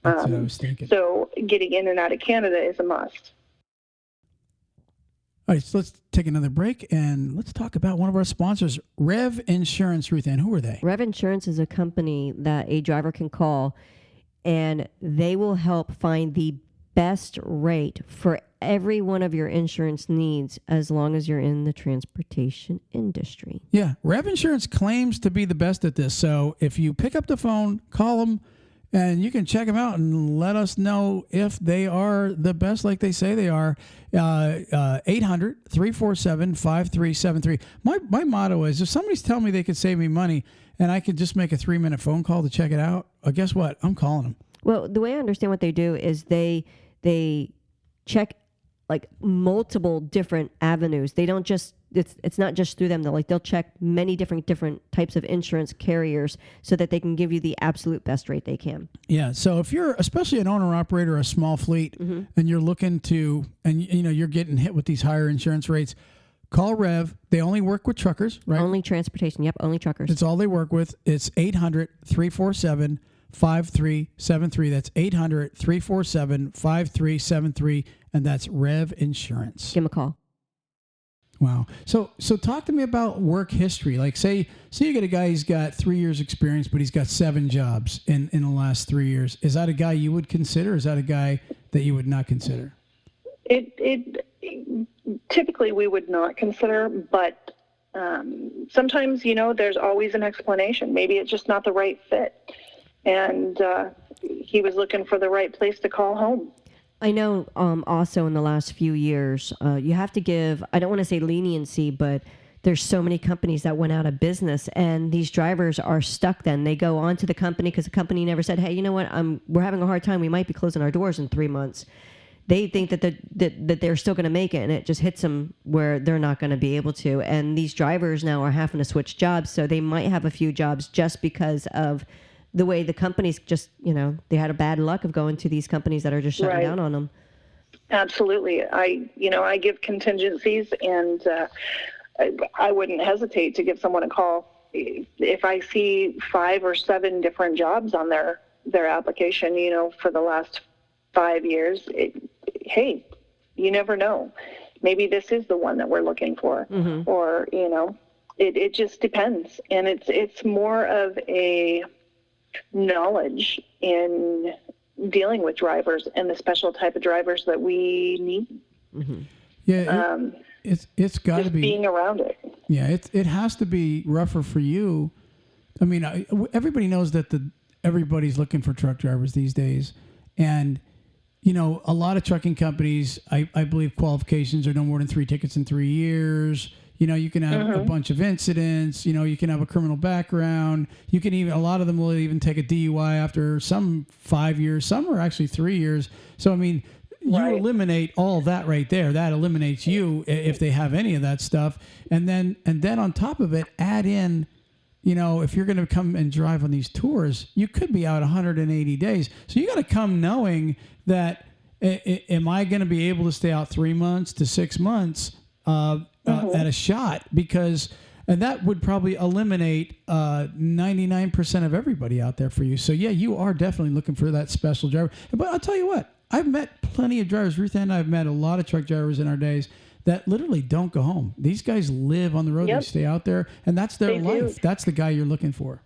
That's what I was thinking. So getting in and out of Canada is a must. All right, so let's take another break and let's talk about one of our sponsors, Rev Insurance. Ruth Ann, who are they? Rev Insurance is a company that a driver can call, and they will help find the best rate for every one of your insurance needs, as long as you're in the transportation industry. Yeah, Rev Insurance claims to be the best at this. So if you pick up the phone, call them, and you can check them out and let us know if they are the best like they say they are. 800-347-5373. My motto is, if somebody's telling me they could save me money and I could just make a 3-minute phone call to check it out, guess what? I'm calling them. Well, the way I understand what they do is they check like multiple different avenues. They don't just, it's not just through them. They'll check many different types of insurance carriers so that they can give you the absolute best rate they can. Yeah. So if you're especially an owner operator, a small fleet, and you're looking to, and you're getting hit with these higher insurance rates, call Rev. They only work with truckers, right? Only transportation. Yep. Only truckers. It's all they work with. It's 800-347-5373. That's 800-347-5373. And that's Rev Insurance. Give them a call. Wow. So talk to me about work history. Like say you get a guy who's got 3 years experience, but he's got 7 jobs in the last 3 years. Is that a guy you would consider? Or is that a guy that you would not consider? It typically we would not consider, but sometimes, there's always an explanation. Maybe it's just not the right fit. And he was looking for the right place to call home. I know also in the last few years, you have to give, I don't want to say leniency, but there's so many companies that went out of business, and these drivers are stuck then. They go on to the company because the company never said, hey, you know what, we're having a hard time. We might be closing our doors in 3 months. They think that they're still going to make it, and it just hits them where they're not going to be able to. And these drivers now are having to switch jobs, so they might have a few jobs just because of the way the companies just, they had a bad luck of going to these companies that are just shutting down on them. Absolutely. I give contingencies, and I wouldn't hesitate to give someone a call. If I see 5 or 7 different jobs on their application, for the last 5 years, hey, you never know. Maybe this is the one that we're looking for, or, it just depends. And it's more of a knowledge in dealing with drivers and the special type of drivers that we need. Yeah, it's got to be being around it. Yeah, it has to be rougher for you. I mean, everybody knows that everybody's looking for truck drivers these days, and a lot of trucking companies, I believe qualifications are no more than 3 tickets in 3 years. You can have a bunch of incidents. You can have a criminal background. You can a lot of them will even take a DUI after some 5 years. Some are actually 3 years. So, I mean, you eliminate all that right there. That eliminates you if they have any of that stuff. And then on top of it, add in, if you're going to come and drive on these tours, you could be out 180 days. So you got to come knowing that, am I going to be able to stay out 3 months to 6 months at a shot? And that would probably eliminate 99% of everybody out there for you. So yeah, you are definitely looking for that special driver. But I'll tell you what, I've met plenty of drivers. Ruth and I have met a lot of truck drivers in our days that literally don't go home. These guys live on the road. They stay out there, and that's their life. That's the guy you're looking for.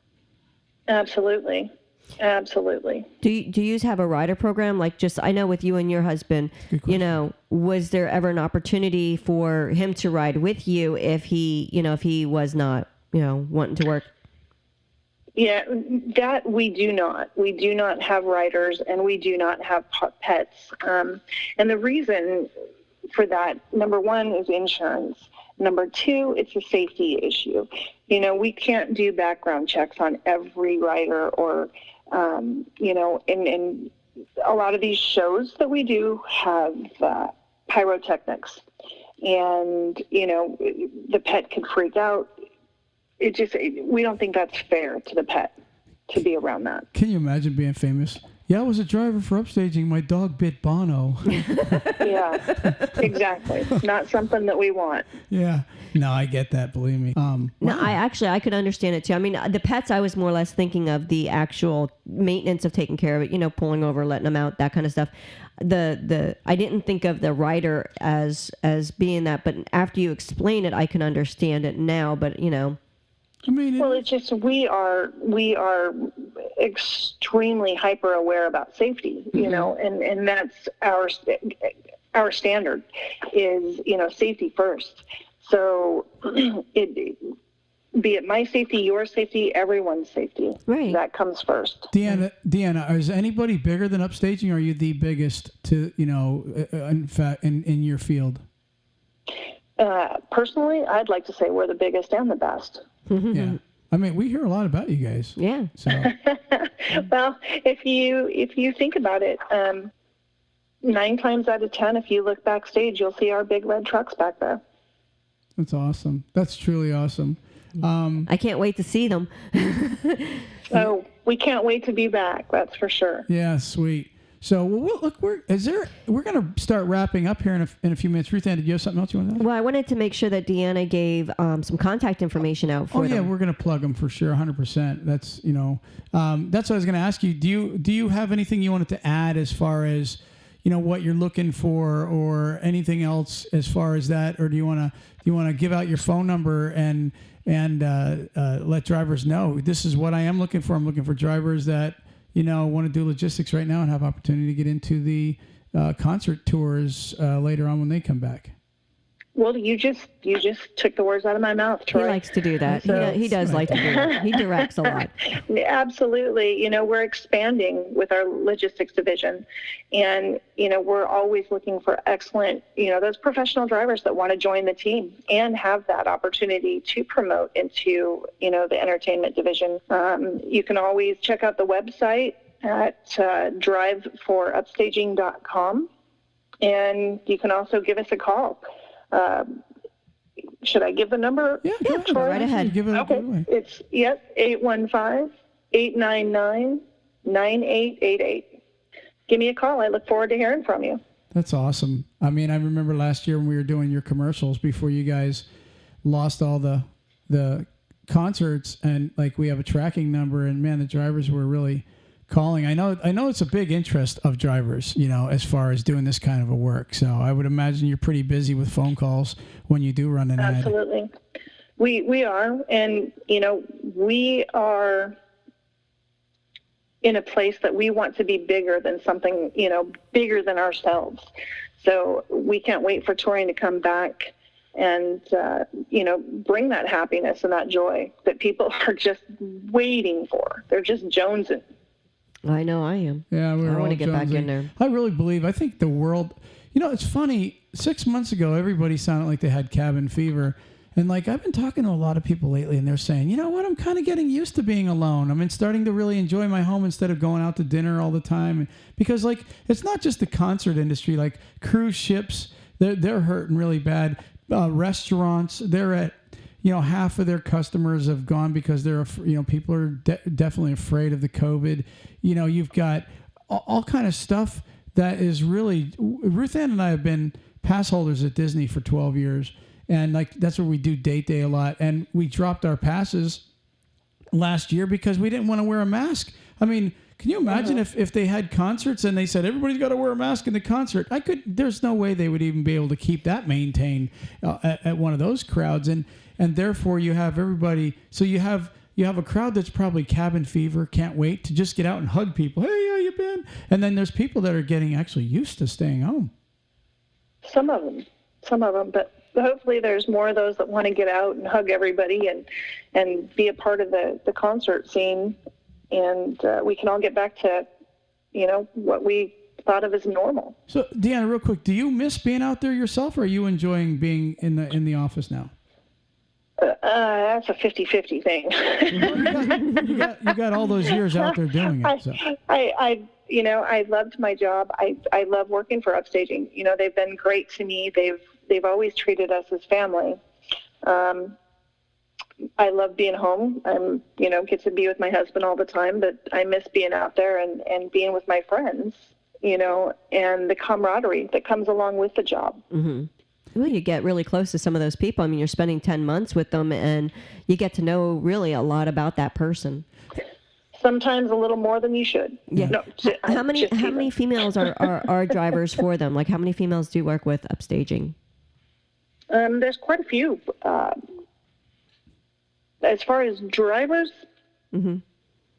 Absolutely. Absolutely. Do you have a rider program? Like, just, I know with you and your husband, was there ever an opportunity for him to ride with you if he was not, wanting to work? Yeah, that we do not. We do not have riders, and we do not have pets. And the reason for that, number one, is insurance. Number two, it's a safety issue. We can't do background checks on every rider, or in a lot of these shows that we do have pyrotechnics, and the pet could freak out. We don't think that's fair to the pet to be around that. Can you imagine being famous? Yeah, I was a driver for Upstaging. My dog bit Bono. Yeah, exactly. Not something that we want. Yeah. No, I get that. Believe me. No, I could understand it too. I mean, the pets, I was more or less thinking of the actual maintenance of taking care of it, pulling over, letting them out, that kind of stuff. I didn't think of the rider as being that, but after you explain it, I can understand it now. But I mean, well, it's just we are extremely hyper aware about safety, and that's our standard is safety first. So be it my safety, your safety, everyone's safety. Right. That comes first. Deanna, is anybody bigger than Upstaging? Or are you the biggest in fact in your field? Personally, I'd like to say we're the biggest and the best. Yeah. I mean, we hear a lot about you guys. Yeah. So. Well, if you think about it, 9 times out of 10, if you look backstage, you'll see our big red trucks back there. That's awesome. That's truly awesome. I can't wait to see them. So we can't wait to be back. That's for sure. Yeah, sweet. So, look, we're going to start wrapping up here in a few minutes. Ruth Ann, did you have something else you want to add? Well, I wanted to make sure that Deanna gave some contact information out for them. Oh, yeah, we're going to plug them for sure, 100%. That's, that's what I was going to ask you. Do you have anything you wanted to add as far as, what you're looking for or anything else as far as that? Or do you want to give out your phone number and let drivers know this is what I am looking for? I'm looking for drivers that want to do logistics right now and have opportunity to get into the concert tours later on when they come back. Well, you just took the words out of my mouth, Troy. He likes to do that. So, he does like to do that. He directs a lot. Absolutely. We're expanding with our logistics division, and we're always looking for excellent, those professional drivers that want to join the team and have that opportunity to promote into, the entertainment division. You can always check out the website at driveforupstaging.com, and you can also give us a call. Should I give the number? Yeah, go right ahead. Give it Okay. It's 815-899-9888. Give me a call. I look forward to hearing from you. That's awesome. I mean, I remember last year when we were doing your commercials before you guys lost all the concerts, and we have a tracking number, and man, the drivers were really calling. I know it's a big interest of drivers, as far as doing this kind of a work. So I would imagine you're pretty busy with phone calls when you do run an ad. Absolutely. We are, and we are in a place that we want to be bigger than something, bigger than ourselves. So we can't wait for touring to come back and bring that happiness and that joy that people are just waiting for. They're just jonesing. I know I am. Yeah, I want to get back in there. I really believe. I think the world. It's funny. 6 months ago, everybody sounded like they had cabin fever, and I've been talking to a lot of people lately, and they're saying, you know what? I'm kind of getting used to being alone. I'm starting to really enjoy my home instead of going out to dinner all the time, because it's not just the concert industry. Cruise ships, they're hurting really bad. Restaurants, they're at. Half of their customers have gone because they're, people are definitely afraid of the COVID. You've got all kind of stuff that is really. Ruth Ann and I have been pass holders at Disney for 12 years, and that's where we do date day a lot. And we dropped our passes last year because we didn't want to wear a mask. I mean, can you imagine if they had concerts and they said everybody's got to wear a mask in the concert? There's no way they would even be able to keep that maintained at one of those crowds. And therefore you have everybody. So you have a crowd that's probably cabin fever, can't wait to just get out and hug people. Hey, how you been? And then there's people that are getting actually used to staying home. Some of them, but hopefully there's more of those that want to get out and hug everybody and be a part of the concert scene. And we can all get back to, what we thought of as normal. So, Deanna, real quick, do you miss being out there yourself, or are you enjoying being in the office now? That's a 50-50 thing. You got all those years out there doing it. So. I loved my job. I love working for Upstaging. They've been great to me. They've always treated us as family. I love being home. Get to be with my husband all the time, but I miss being out there and being with my friends, and the camaraderie that comes along with the job. Mm-hmm. Well, you get really close to some of those people. I mean, you're spending 10 months with them, and you get to know really a lot about that person. Sometimes a little more than you should. Yeah. No, how many females are drivers for them? Like, how many females do you work with Upstaging? There's quite a few. As far as drivers, mm-hmm.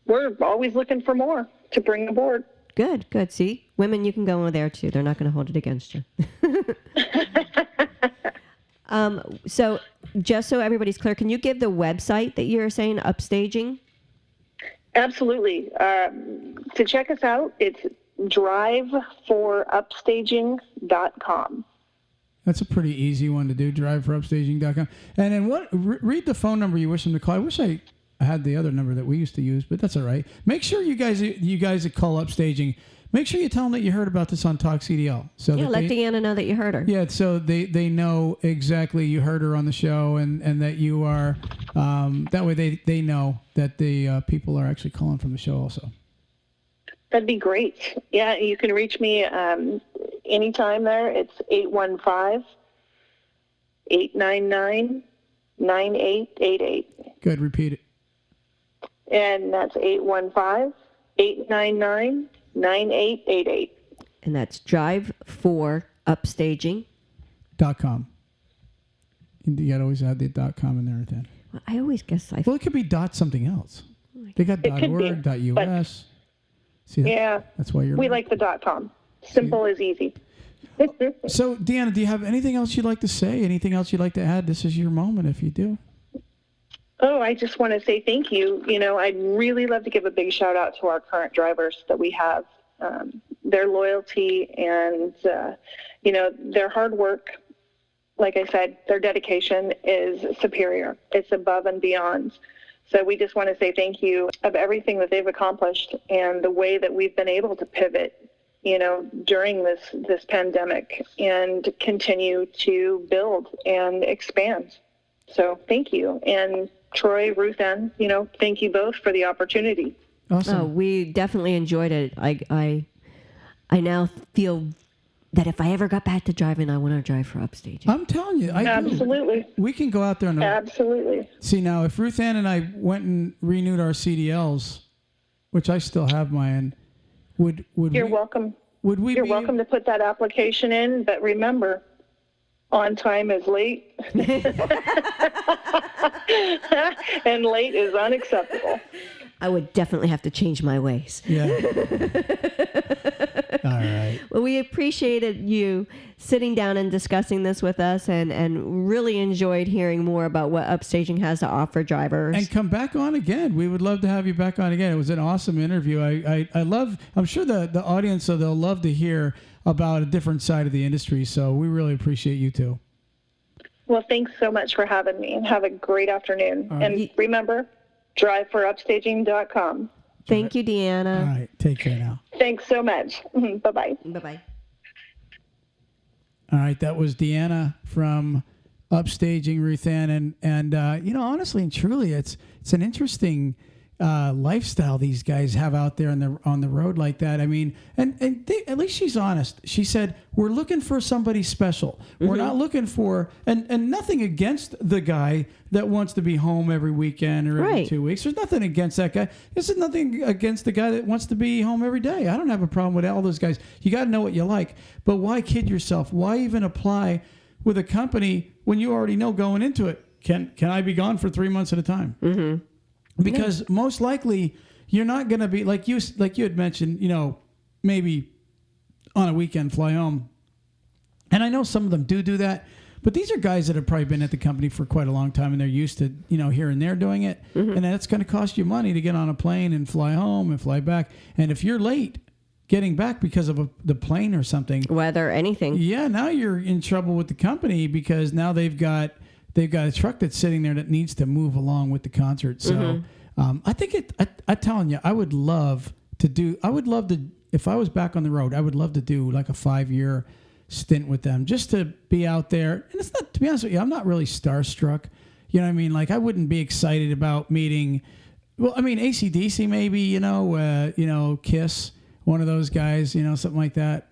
we're always looking for more to bring aboard. Good. See, women, you can go in there too. They're not going to hold it against you. So just so everybody's clear, can you give the website that you're saying, Upstaging? Absolutely. To check us out, it's driveforupstaging.com. That's a pretty easy one to do, driveforupstaging.com. And then read the phone number you wish them to call. I wish I had the other number that we used to use, but that's all right. Make sure you guys that call Upstaging, make sure you tell them that you heard about this on Talk CDL. So let Deanna know that you heard her. Yeah, so they know exactly you heard her on the show, and that you are, that way they know that the people are actually calling from the show also. That'd be great. Yeah, you can reach me anytime there. It's 815-899-9888. Good, repeat it. And that's 815-899-9888. And that's driveforupstaging.com. You got to always add the .com in there at the end. Well, I always guess Well, it could be .something else. They got .org, .us. See, that's why we like the .com. Simple is easy. So, Deanna, do you have anything else you'd like to say? Anything else you'd like to add? This is your moment if you do. Oh, I just want to say thank you. I'd really love to give a big shout out to our current drivers that we have. Their loyalty and, their hard work, like I said, their dedication is superior. It's above and beyond. So we just want to say thank you of everything that they've accomplished and the way that we've been able to pivot, during this pandemic and continue to build and expand. So thank you. And Troy, Ruth Ann, thank you both for the opportunity. Awesome. Oh, we definitely enjoyed it. I now feel that if I ever got back to driving, I want to drive for Upstaging. I'm telling you, I Absolutely. do. We can go out there and absolutely. See, now if Ruth Ann and I went and renewed our CDLs, which I still have mine, would You're welcome. Would we? You're welcome to put that application in, but remember, on time is late, and late is unacceptable. I would definitely have to change my ways. Yeah. All right. Well, we appreciated you sitting down and discussing this with us and really enjoyed hearing more about what Upstaging has to offer drivers. And come back on again. We would love to have you back on again. It was an awesome interview. I'm sure the audience, so they'll love to hear about a different side of the industry. So we really appreciate you too. Well, thanks so much for having me, and have a great afternoon. Right. And remember, driveforupstaging.com. Thank you, Deanna. All right. Take care now. Thanks so much. Bye-bye. Bye-bye. All right. That was Deanna from Upstaging, Ruth Ann. And honestly and truly, it's an interesting lifestyle these guys have out there on the road like that. I mean, at least she's honest. She said, we're looking for somebody special. Mm-hmm. We're not looking for, and nothing against the guy that wants to be home every weekend or every 2 weeks. There's nothing against that guy. This is nothing against the guy that wants to be home every day. I don't have a problem with all those guys. You got to know what you like. But why kid yourself? Why even apply with a company when you already know going into it? Can I be gone for 3 months at a time? Mm-hmm. Because most likely you're not going to be like you had mentioned, maybe on a weekend fly home. And I know some of them do that, but these are guys that have probably been at the company for quite a long time and they're used to, here and there doing it. Mm-hmm. And that's going to cost you money to get on a plane and fly home and fly back. And if you're late getting back because of the plane or something, weather, anything. Yeah, now you're in trouble with the company because now they've got a truck that's sitting there that needs to move along with the concert. So I think I'm telling you, I would love to if I was back on the road, I would love to do like a 5-year stint with them, just to be out there. And it's not, to be honest with you, I'm not really starstruck. You know what I mean? Like, I wouldn't be excited about meeting, well, I mean, AC/DC maybe, Kiss, one of those guys, something like that,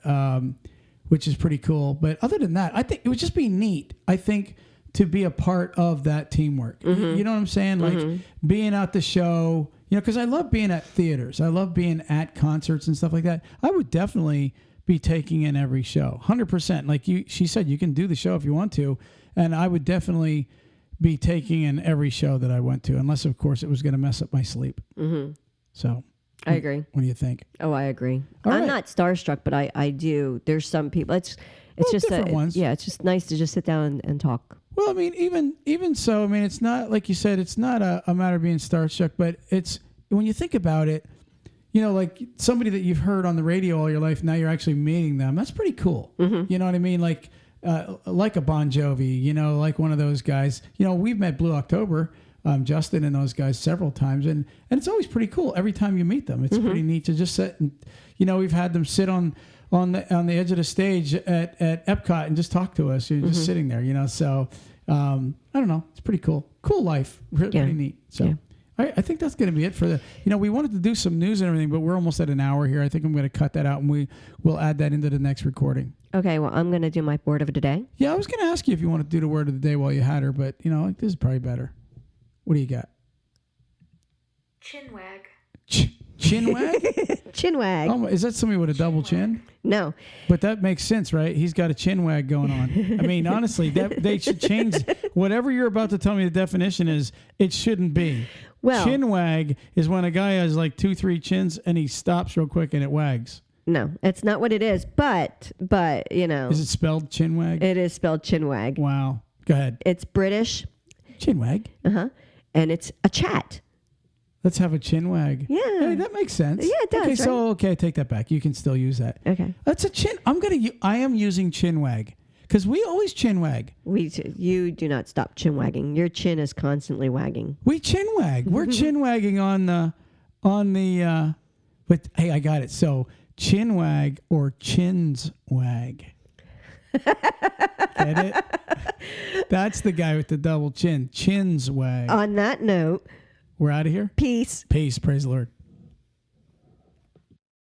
which is pretty cool. But other than that, I think it would just be neat, I think, to be a part of that teamwork. Mm-hmm. You know what I'm saying? Like, being at the show, because I love being at theaters. I love being at concerts and stuff like that. I would definitely be taking in every show, 100%. Like she said, you can do the show if you want to, and I would definitely be taking in every show that I went to, unless, of course, it was going to mess up my sleep. Mm-hmm. So, I agree. What do you think? Oh, I agree. All I'm right. not starstruck, but I do. There's some people. It's just different ones. Yeah, it's just nice to just sit down and talk. Well, I mean, even so, I mean, it's not, like you said, it's not a matter of being starstruck, but it's, when you think about it, like somebody that you've heard on the radio all your life, now you're actually meeting them. That's pretty cool. Mm-hmm. You know what I mean? Like a Bon Jovi, like one of those guys. We've met Blue October, Justin and those guys several times, and it's always pretty cool every time you meet them. It's pretty neat to just sit and, we've had them sit on the edge of the stage at Epcot and just talk to us. You're just sitting there, So I don't know. It's pretty cool. Cool life. Pretty neat. So. Yeah. I think that's going to be it for the, we wanted to do some news and everything, but we're almost at an hour here. I think I'm going to cut that out, and we'll add that into the next recording. Okay, well, I'm going to do my word of the day. Yeah, I was going to ask you if you want to do the word of the day while you had her, but, this is probably better. What do you got? Chinwag. Chinwag? Chinwag. Oh, is that somebody with a double chin? No. But that makes sense, right? He's got a chinwag going on. I mean, honestly, they should change whatever you're about to tell me the definition is. It shouldn't be. Well, chinwag is when a guy has like 2-3 chins and he stops real quick and it wags. No, it's not what it is. But Is it spelled chinwag? It is spelled chinwag. Wow. Go ahead. It's British. Chinwag. And it's a chat. Let's have a chinwag. Yeah. Hey, that makes sense. Yeah, it does. Okay, right? so I take that back. You can still use that. Okay. That's a chin. I am using chinwag because we always chinwag. You do not stop chin wagging. Your chin is constantly wagging. We chinwag. We're chinwagging on the. But hey, I got it. So chinwag or chins wag. Get it? That's the guy with the double chin. Chins wag. On that note, We're out of here. peace. Peace. Praise the Lord.